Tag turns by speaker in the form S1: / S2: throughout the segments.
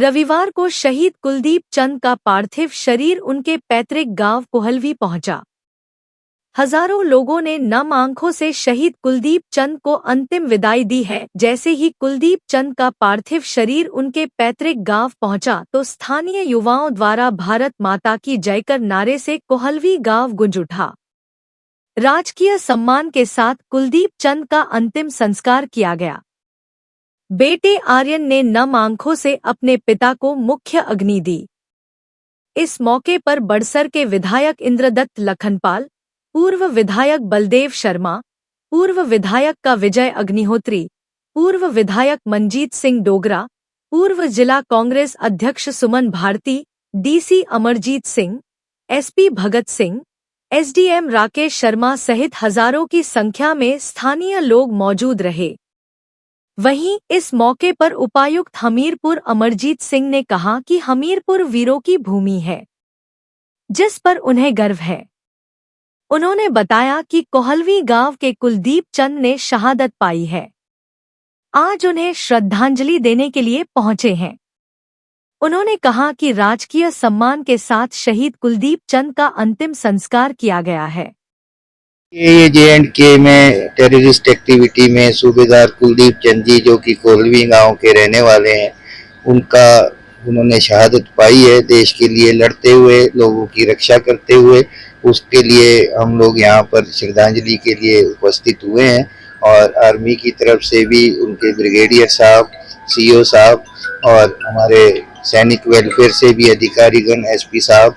S1: रविवार को शहीद कुलदीप चंद का पार्थिव शरीर उनके पैतृक गांव कोहलवी पहुंचा। हजारों लोगों ने नम आंखों से शहीद कुलदीप चंद को अंतिम विदाई दी है। जैसे ही कुलदीप चंद का पार्थिव शरीर उनके पैतृक गांव पहुंचा तो स्थानीय युवाओं द्वारा भारत माता की जयकर नारे से कोहलवी गांव गूंज उठा। राजकीय सम्मान के साथ कुलदीप चंद का अंतिम संस्कार किया गया। बेटे आर्यन ने नम आंखों से अपने पिता को मुख्य अग्नि दी। इस मौके पर बड़सर के विधायक इंद्रदत्त लखनपाल, पूर्व विधायक बलदेव शर्मा, पूर्व विधायक का विजय अग्निहोत्री, पूर्व विधायक मंजीत सिंह डोगरा, पूर्व जिला कांग्रेस अध्यक्ष सुमन Bharti, DC Amarjeet Singh, SP Bhagat Singh, SDM Rakesh Sharma सहित हजारों की संख्या में स्थानीय लोग मौजूद रहे। वहीं इस मौके पर उपायुक्त हमीरपुर अमरजीत सिंह ने कहा कि हमीरपुर वीरों की भूमि है, जिस पर उन्हें गर्व है। उन्होंने बताया कि कोहलवी गांव के कुलदीप चंद ने शहादत पाई है। आज उन्हें श्रद्धांजलि देने के लिए पहुंचे हैं। उन्होंने कहा कि राजकीय सम्मान के साथ शहीद कुलदीप चंद का अंतिम संस्कार किया गया है।
S2: ये J&K में टेररिस्ट एक्टिविटी में सूबेदार कुलदीप चंद जी, जो कि कोहलवी गांव के रहने वाले हैं, उन्होंने शहादत पाई है। देश के लिए लड़ते हुए, लोगों की रक्षा करते हुए, उसके लिए हम लोग यहाँ पर श्रद्धांजलि के लिए उपस्थित हुए हैं। और आर्मी की तरफ से भी उनके ब्रिगेडियर साहब, सीओ साहब और हमारे सैनिक वेलफेयर से भी अधिकारीगण, एसपी साहब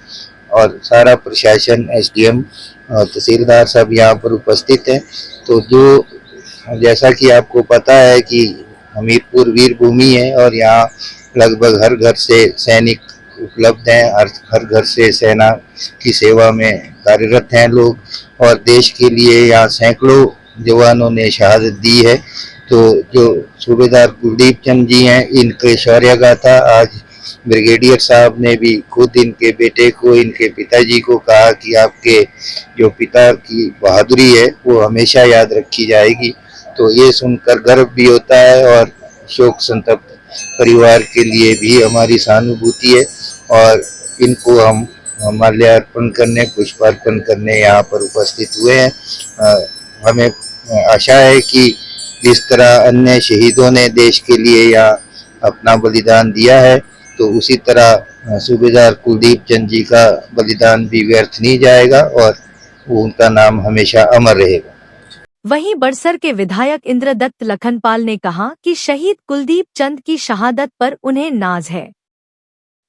S2: और सारा प्रशासन, एसडीएम और तहसीलदार सब यहाँ पर उपस्थित हैं। तो जैसा कि आपको पता है कि हमीरपुर वीर भूमि है और यहाँ लगभग हर घर से सैनिक उपलब्ध हैं, हर घर से सेना की सेवा में कार्यरत हैं लोग, और देश के लिए यहाँ सैकड़ों जवानों ने शहादत दी है। तो जो सूबेदार कुलदीप चंद जी हैं, इनके शौर्य गाथा आज ब्रिगेडियर साहब ने भी खुद इनके बेटे को, इनके पिताजी को कहा कि आपके जो पिता की बहादुरी है वो हमेशा याद रखी जाएगी। तो ये सुनकर गर्व भी होता है और शोक संतप्त परिवार के लिए भी हमारी सहानुभूति है। और इनको हम माल्यार्पण करने, पुष्पार्पण करने यहाँ पर उपस्थित हुए हैं। हमें आशा है कि जिस तरह अन्य शहीदों ने देश के लिए यहाँ अपना बलिदान दिया है, तो उसी तरह सूबेदार कुलदीप चंद जी का बलिदान भी व्यर्थ नहीं जाएगा और उनका नाम हमेशा अमर रहेगा।
S1: वहीं बड़सर के विधायक इंद्रदत्त लखनपाल ने कहा कि शहीद कुलदीप चंद की शहादत पर उन्हें नाज है।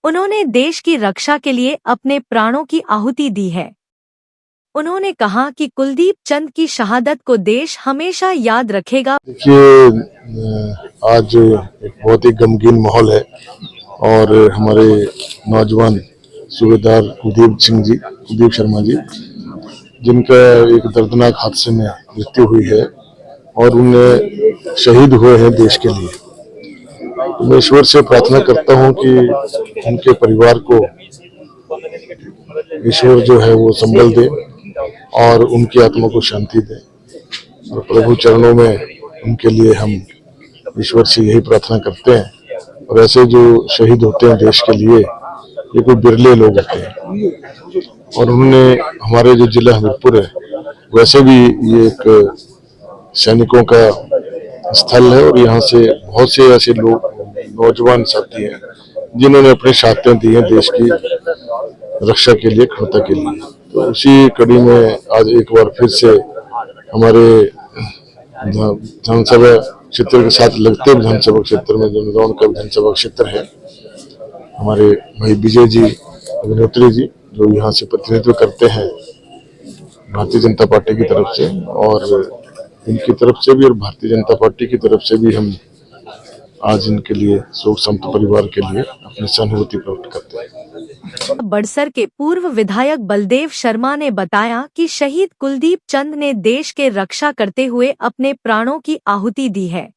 S1: उन्होंने देश की रक्षा के लिए अपने प्राणों की आहुति दी है। उन्होंने कहा कि कुलदीप चंद की शहादत को देश हमेशा याद रखेगा।
S3: देखिए, आज एक बहुत ही गमगीन माहौल है और हमारे नौजवान सूबेदार कुलदीप शर्मा जी, जिनका एक दर्दनाक हादसे में मृत्यु हुई है और उन्हें शहीद हुए हैं देश के लिए। तो मैं ईश्वर से प्रार्थना करता हूं कि उनके परिवार को ईश्वर जो है वो संबल दे और उनकी आत्मा को शांति दे। और प्रभु चरणों में उनके लिए हम ईश्वर से यही प्रार्थना करते हैं। और ऐसे जो शहीद होते हैं देश के लिए, ये कोई बिरले लोग होते हैं। और उन्होंने, हमारे जो जिला हमीरपुर है, वैसे भी ये एक सैनिकों का स्थल है और यहाँ से बहुत से ऐसे लोग, नौजवान साथी हैं, जिन्होंने अपनी शहादतें दी हैं देश की रक्षा के लिए, अखंडता के लिए। तो उसी कड़ी में आज एक बार फिर से हमारे विधानसभा क्षेत्र के साथ लगते विधानसभा क्षेत्र में, जो नौगांव का विधानसभा क्षेत्र है, हमारे भाई विजय जी अग्निहोत्री जी, जो यहाँ से प्रतिनिधित्व करते हैं भारतीय जनता पार्टी की तरफ से, और इनकी तरफ से भी और भारतीय जनता पार्टी की तरफ से भी हम आज इनके लिए, शोक संतप्त परिवार के लिए अपनी सहानुभूति प्रकट करते हैं।
S1: बड़सर के पूर्व विधायक बलदेव शर्मा ने बताया कि शहीद कुलदीप चंद ने देश के रक्षा करते हुए अपने प्राणों की आहुति दी है।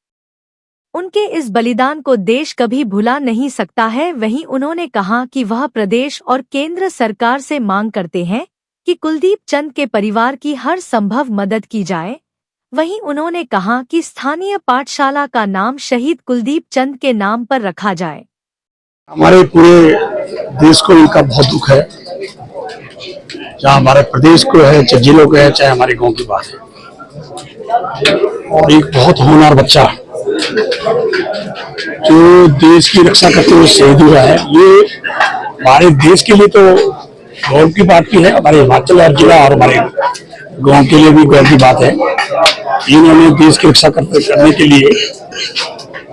S1: उनके इस बलिदान को देश कभी भुला नहीं सकता है। वहीं उन्होंने कहा कि वह प्रदेश और केंद्र सरकार से मांग करते हैं कि कुलदीप चंद के परिवार की हर संभव मदद की जाए। वहीं उन्होंने कहा कि स्थानीय पाठशाला का नाम शहीद कुलदीप चंद के नाम पर रखा जाए।
S4: हमारे पूरे देश को इनका बहुत दुख है, चाहे हमारे प्रदेश को है, चाहे जिलों को है, चाहे हमारे गांव की बात है। और एक बहुत होनहार बच्चा जो देश की रक्षा करते हुए शहीद हुआ है, ये हमारे देश के लिए तो गौरव की बात भी है, हमारे हिमाचल और जिला और हमारे गांव के लिए भी गौरव की बात है। इन्होंने देश की रक्षा करने के लिए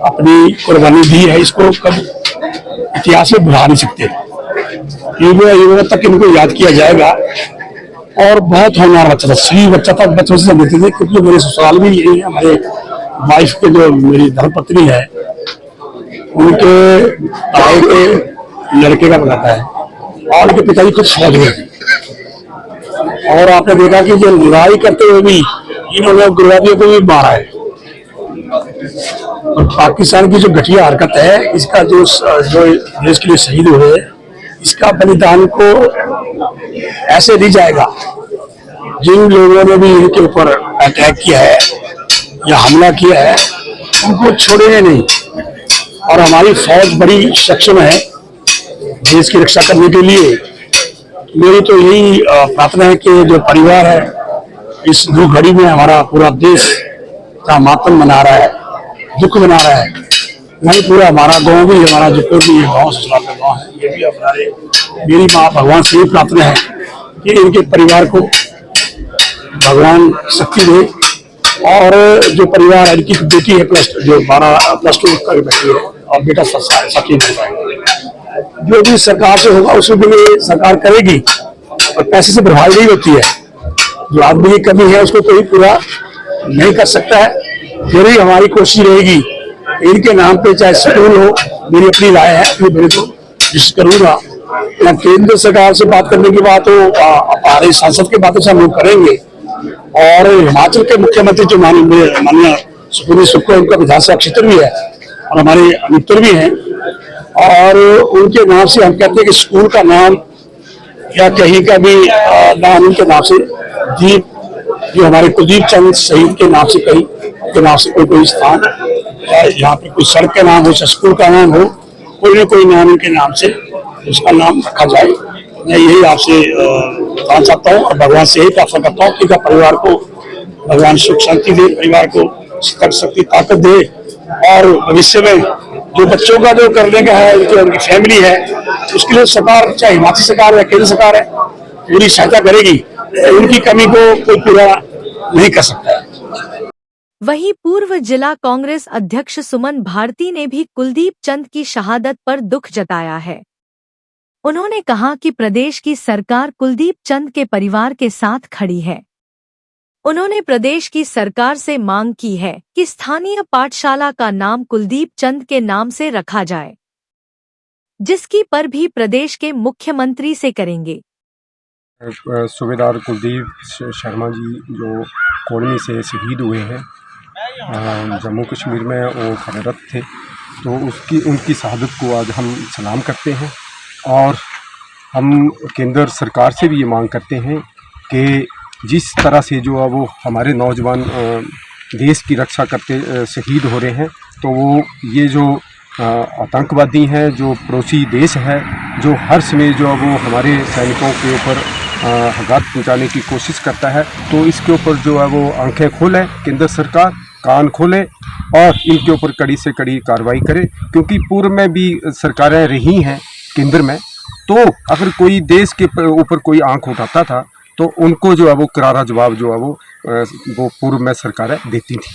S4: अपनी कुर्बानी दी है, इसको कब इतिहास में भुला नहीं सकते। युवा तक इनको याद किया जाएगा। और बहुत होनहार बच्चा था, सही बच्चा था, बच्चों से देते थे, क्योंकि मेरे ससुराल भी यही है। हमारे वाइफ के जो मेरी धर्मपत्नी है, उनके ताए के लड़के का बताता है, और उनके पिताजी खुद फौज में थे। और आपने देखा कि जो लड़ाई करते हुए भी इन्होंने उग्रवादियों को भी मारा है। और पाकिस्तान की जो घटिया हरकत है, इसका जो देश के लिए शहीद हुए, इसका बलिदान को ऐसे नहीं जाएगा। जिन लोगों ने भी इनके ऊपर अटैक किया है या हमला किया है, उनको छोड़ेंगे नहीं। और हमारी फौज बड़ी सक्षम है देश की रक्षा करने के लिए। मेरी तो यही प्रार्थना है कि जो परिवार है, इस दुख घड़ी में हमारा पूरा देश का मातम मना रहा है, दुख मना रहा है। वही पूरा हमारा गांव भी, हमारा जितना भी गाँव ससुराल का गाँव है, ये भी हमारे, मेरी माँ भगवान से ही प्रार्थना है कि इनके परिवार को भगवान शक्ति दे। और जो परिवार है, इनकी बेटी है +2 कर बैठी है, और बेटा 7 बन पाएगा। जो भी सरकार से होगा उसमें भी सरकार करेगी, और पैसे से प्रभावित नहीं होती है। जो आदमी की कमी है उसको कोई पूरा नहीं कर सकता है। फिर भी हमारी कोशिश रहेगी, इनके नाम पे चाहे स्कूल हो, मेरी अपनी राय है, मेरे को जिस करूंगा। केंद्र सरकार से बात करने की बात हो, हमारे सांसद के बातों से हम लोग करेंगे। और हिमाचल के मुख्यमंत्री जो माननीय सुखबीर सुक्खू, उनका विधानसभा क्षेत्र भी है और हमारे मित्र भी हैं, और उनके नाम से हम कहते हैं कि स्कूल का नाम या कहीं का भी नाम उनके नाम से, दीप जो हमारे कुलदीप चंद शहीद के नाम से, कहीं के नाम से कोई स्थान, यहाँ पे कोई सड़क का नाम हो, स्कूल का नाम हो, कोई न कोई नाम उनके नाम से उसका नाम रखा जाए। मैं यही आपसे बताना चाहता हूँ, और भगवान से यही प्रार्थना करता हूँ कि परिवार को भगवान सुख शांति दे, परिवार को शक्ति ताकत दे। और भविष्य में जो बच्चों का जो करने का है, जो उनकी फैमिली है, उसके लिए सरकार, चाहे हिमाचल सरकार या केंद्र सरकार है, पूरी सहायता करेगी। उनकी कमी को कोई पूरा नहीं कर सकता है।
S1: वहीं पूर्व जिला कांग्रेस अध्यक्ष सुमन भारती ने भी कुलदीप चंद की शहादत पर दुख जताया है। उन्होंने कहा कि प्रदेश की सरकार कुलदीप चंद के परिवार के साथ खड़ी है। उन्होंने प्रदेश की सरकार से मांग की है कि स्थानीय पाठशाला का नाम कुलदीप चंद के नाम से रखा जाए, जिसकी पर भी प्रदेश के मुख्यमंत्री से करेंगे।
S5: सूबेदार कुलदीप शर्मा जी जो कोलमी से शहीद हुए हैं, जम्मू कश्मीर में वो कार्यरत थे, तो उनकी शहादत को आज हम सलाम करते हैं। और हम केंद्र सरकार से भी ये मांग करते हैं कि जिस तरह से जो है वो हमारे नौजवान देश की रक्षा करते शहीद हो रहे हैं, तो वो ये जो आतंकवादी हैं, जो पड़ोसी देश है, जो हर समय जो है वो हमारे सैनिकों के ऊपर आघात पहुंचाने की कोशिश करता है, तो इसके ऊपर जो है वो आंखें खोले केंद्र सरकार, कान खोले और इनके ऊपर कड़ी से कड़ी कार्रवाई करे। क्योंकि पूर्व में भी सरकारें रही हैं केंद्र में, तो अगर कोई देश के ऊपर कोई आंख उठाता था तो उनको जो है वो करारा जवाब जो है वो पूर्व में सरकारें देती थी।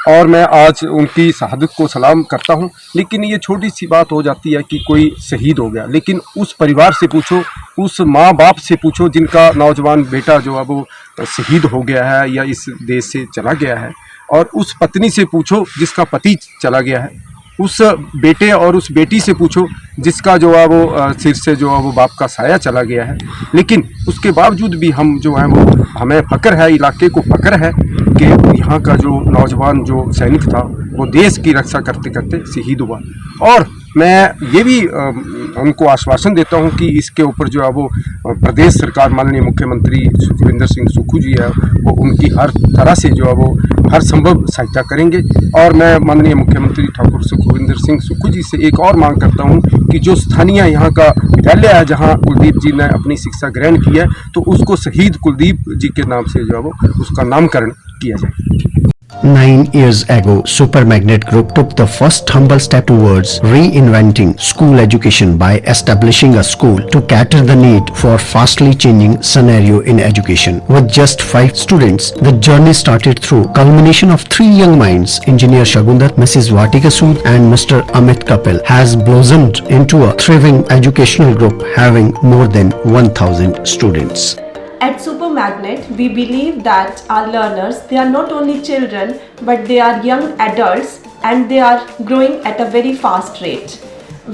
S5: और मैं आज उनकी शहादत को सलाम करता हूं। लेकिन ये छोटी सी बात हो जाती है कि कोई शहीद हो गया, लेकिन उस परिवार से पूछो, उस माँ बाप से पूछो जिनका नौजवान बेटा जो है वो शहीद हो गया है या इस देश से चला गया है, और उस पत्नी से पूछो जिसका पति चला गया है, उस बेटे और उस बेटी से पूछो जिसका जो है वो सिर से जो है वो बाप का साया चला गया है। लेकिन उसके बावजूद भी हम जो है वो, हमें फ़ख्र है, इलाके को फ़ख्र है कि यहाँ का जो नौजवान जो सैनिक था वो देश की रक्षा करते करते शहीद हुआ। और मैं ये भी उनको आश्वासन देता हूँ कि इसके ऊपर जो है वो प्रदेश सरकार माननीय मुख्यमंत्री सुखविंदर सिंह सुक्खू जी है वो उनकी हर तरह से जो है वो हर संभव सहायता करेंगे। और मैं माननीय मुख्यमंत्री ठाकुर सुखविंदर सिंह सुक्खू जी से एक और मांग करता हूँ कि जो स्थानीय यहाँ का विद्यालय है जहाँ कुलदीप जी ने अपनी शिक्षा ग्रहण की है तो उसको शहीद कुलदीप जी के नाम से जो है वो उसका नामकरण किया जाए।
S6: 9 years ago, Super Magnet Group took the first humble step towards reinventing school education by establishing a school to cater the need for fastly changing scenario in education. With just 5 students, the journey started through culmination of 3 young minds, Engineer Shagundar, Mrs. Vatika Sood and Mr. Amit Kapil, has blossomed into a thriving educational group having more than 1,000 students.
S7: At Super Magnet, we believe that our learners, they are not only children, but they are young adults and they are growing at a very fast rate.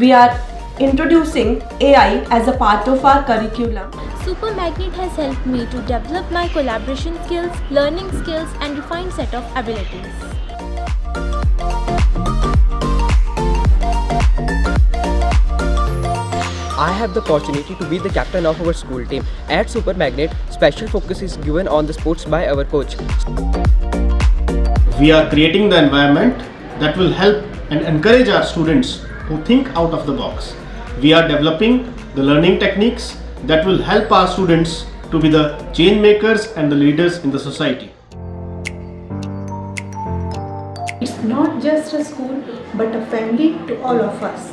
S7: We are introducing AI as a part of our curriculum.
S8: Super Magnet has helped me to develop my collaboration skills, learning skills and refined set of abilities.
S9: I have the opportunity to be the captain of our school team. At Super Magnet, special focus is given on the sports by our coach.
S10: We are creating the environment that will help and encourage our students who think out of the box. We are developing the learning techniques that will help our students to be the change makers and the leaders in the society.
S7: It's not just a school, but a family to all of us.